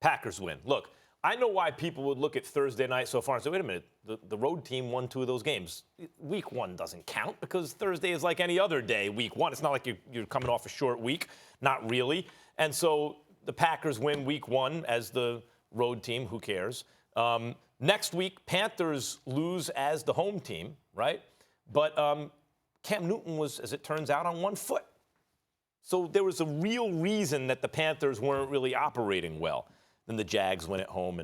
Packers win. Look, I know why people would look at Thursday night so far and say, wait a minute, the road team won 2 of those games. Week 1 doesn't count because Thursday is like any other day, week 1. It's not like you're coming off a short week. Not really. And so the Packers win week 1 as the road team. Who cares? Next week, Panthers lose as the home team, right? But Cam Newton was, as it turns out, on 1 foot. So there was a real reason that the Panthers weren't really operating well. Then the Jags win at home.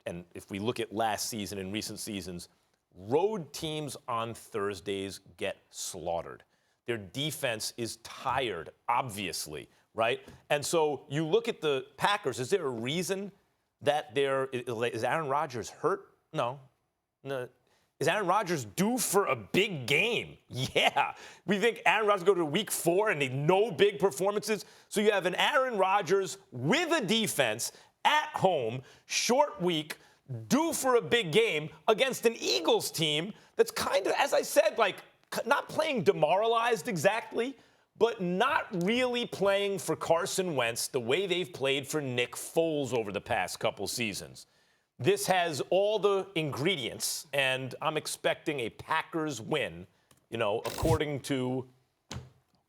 And if we look at last season and recent seasons, road teams on Thursdays get slaughtered. Their defense is tired, obviously, right? And so you look at the Packers. Is there a reason that is Aaron Rodgers hurt? No. Is Aaron Rodgers due for a big game? Yeah. We think Aaron Rodgers go to week 4 and no big performances. So you have an Aaron Rodgers with a defense at home, short week, due for a big game against an Eagles team that's kind of, as I said, like not playing demoralized exactly, but not really playing for Carson Wentz the way they've played for Nick Foles over the past couple seasons. This has all the ingredients, and I'm expecting a Packers win, according to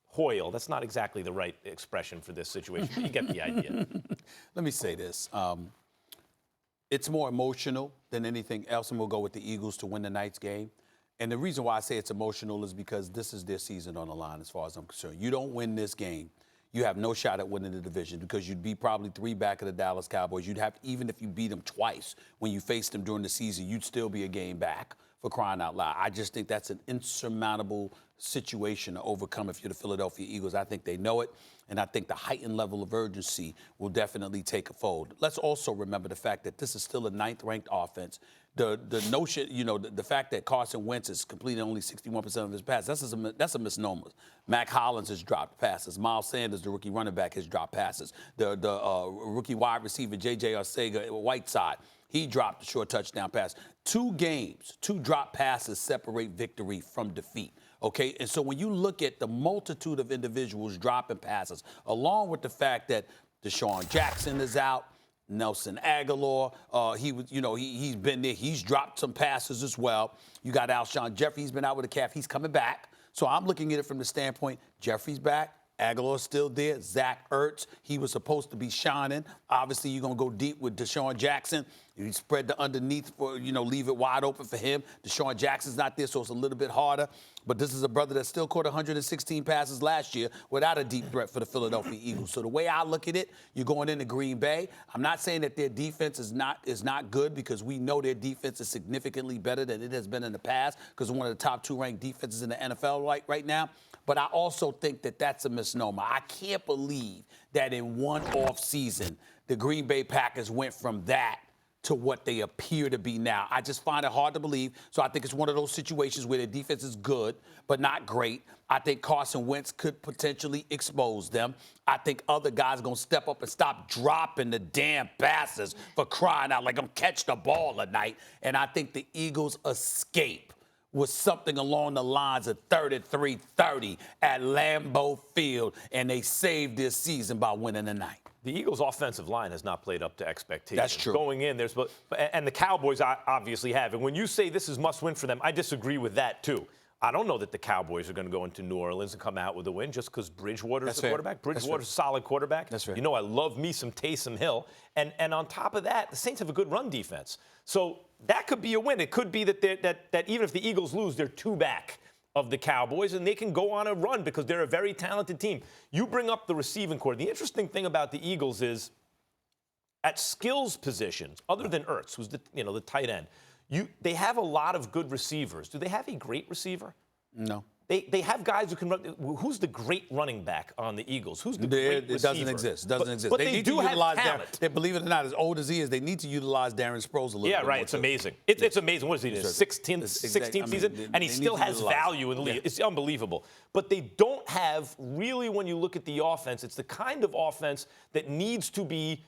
Hoyle. That's not exactly the right expression for this situation, but you get the idea. Let me say this. It's more emotional than anything else, and we'll go with the Eagles to win the night's game. And the reason why I say it's emotional is because this is their season on the line as far as I'm concerned. You don't win this game, you have no shot at winning the division because you'd be probably 3 back of the Dallas Cowboys. You'd have, even if you beat them twice when you faced them during the season, you'd still be a game back, for crying out loud. I just think that's an insurmountable situation to overcome if you're the Philadelphia Eagles. I think they know it, and I think the heightened level of urgency will definitely take a fold. Let's also remember the fact that this is still a 9th-ranked offense. The notion, the fact that Carson Wentz is completing only 61% of his passes, that's a misnomer. Mac Hollins has dropped passes. Miles Sanders, the rookie running back, has dropped passes. The rookie wide receiver, J.J. Arcega-Whiteside, he dropped a short touchdown pass. 2 games, 2 drop passes separate victory from defeat. Okay, and so when you look at the multitude of individuals dropping passes, along with the fact that Deshaun Jackson is out, Nelson Aguilar, he's been there. He's dropped some passes as well. You got Alshon Jeffrey. He's been out with a calf. He's coming back. So I'm looking at it from the standpoint, Jeffrey's back. Aguilar's still there. Zach Ertz, he was supposed to be shining. Obviously, you're going to go deep with Deshaun Jackson. You spread the underneath for, leave it wide open for him. Deshaun Jackson's not there, so it's a little bit harder. But this is a brother that still caught 116 passes last year without a deep threat for the Philadelphia Eagles. So the way I look at it, you're going into Green Bay. I'm not saying that their defense is not good, because we know their defense is significantly better than it has been in the past, because it's one of the top 2 ranked defenses in the NFL right now. But I also think that that's a misnomer. I can't believe that in one off season, the Green Bay Packers went from that to what they appear to be now. I just find it hard to believe. So I think it's one of those situations where their defense is good, but not great. I think Carson Wentz could potentially expose them. I think other guys are going to step up and stop dropping the damn passes, for crying out, like I'm catch the ball tonight. And I think the Eagles escape was something along the lines of 33-30 at Lambeau Field, and they saved this season by winning the night. The Eagles' offensive line has not played up to expectations. That's true. Going in, and the Cowboys obviously have. And when you say this is must-win for them, I disagree with that, too. I don't know that the Cowboys are going to go into New Orleans and come out with a win just because Bridgewater's the quarterback. Bridgewater's a solid quarterback. That's right. I love me some Taysom Hill. And on top of that, the Saints have a good run defense. So that could be a win. It could be that even if the Eagles lose, they're 2 back of the Cowboys, and they can go on a run because they're a very talented team. You bring up the receiving corps. The interesting thing about the Eagles is at skills positions, other than Ertz, who's the tight end, they have a lot of good receivers. Do they have a great receiver? No. They have guys who can run. Who's the great running back on the Eagles? Who's the great receiver? It doesn't exist. But they do have talent. Believe it or not, as old as he is, they need to utilize Darren Sproles a little bit. Yeah, right. It's amazing. It's amazing. What is he in his 16th season? And he still has value in the league. Yeah. It's unbelievable. But they don't have, really, when you look at the offense, it's the kind of offense that needs to be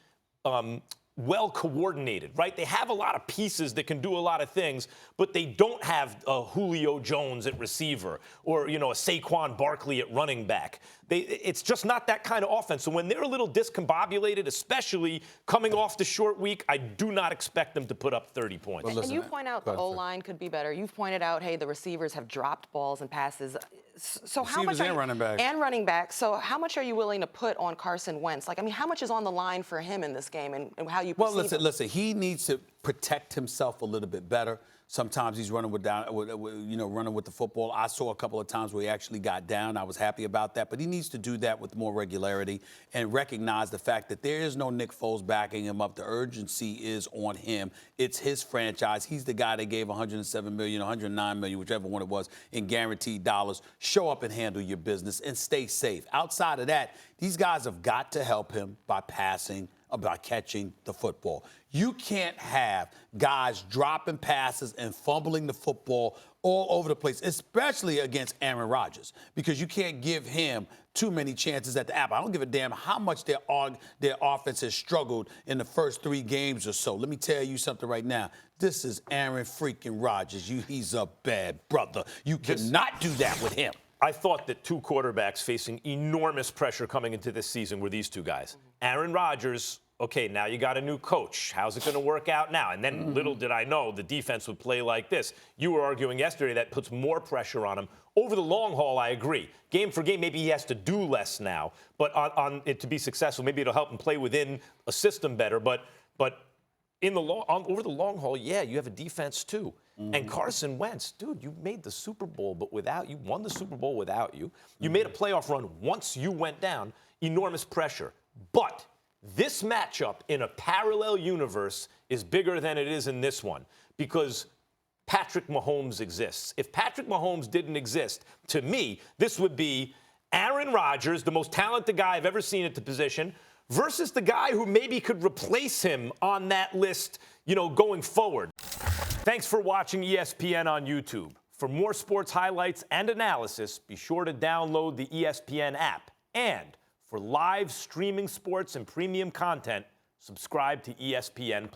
well coordinated, right? They have a lot of pieces that can do a lot of things, but they don't have a Julio Jones at receiver or, a Saquon Barkley at running back. It's just not that kind of offense. So when they're a little discombobulated, especially coming off the short week, I do not expect them to put up 30 points. Well, and you point out the O-line could be better. You've pointed out, hey, the receivers have dropped balls and passes. So how much running back. So how much are you willing to put on Carson Wentz? How much is on the line for him in this game and how you perceive him? Listen, he needs to protect himself a little bit better. Sometimes he's running with the football. I saw a couple of times where he actually got down. I was happy about that. But he needs to do that with more regularity and recognize the fact that there is no Nick Foles backing him up. The urgency is on him. It's his franchise. He's the guy that gave $107 million, $109 million, whichever one it was, in guaranteed dollars. Show up and handle your business and stay safe. Outside of that, these guys have got to help him by passing, about catching the football. You can't have guys dropping passes and fumbling the football all over the place, especially against Aaron Rodgers, because you can't give him too many chances at the apple. I don't give a damn how much their offense has struggled in the first 3 games or so. Let me tell you something right now. This is Aaron freaking Rodgers. He's a bad brother. You cannot do that with him. I thought that 2 quarterbacks facing enormous pressure coming into this season were these 2 guys. Aaron Rodgers, okay, now you got a new coach. How's it going to work out now? And then little did I know the defense would play like this. You were arguing yesterday that puts more pressure on him. Over the long haul, I agree. Game for game, maybe he has to do less now. But on it to be successful, maybe it'll help him play within a system better. But over the long haul, yeah, you have a defense too. And Carson Wentz, dude, you made the Super Bowl, but you won the Super Bowl without you. You made a playoff run once you went down. Enormous pressure. But this matchup in a parallel universe is bigger than it is in this one because Patrick Mahomes exists. If Patrick Mahomes didn't exist, to me, this would be Aaron Rodgers, the most talented guy I've ever seen at the position, versus the guy who maybe could replace him on that list, going forward. Thanks for watching ESPN on YouTube. For more sports highlights and analysis, be sure to download the ESPN app. And for live streaming sports and premium content, subscribe to ESPN+.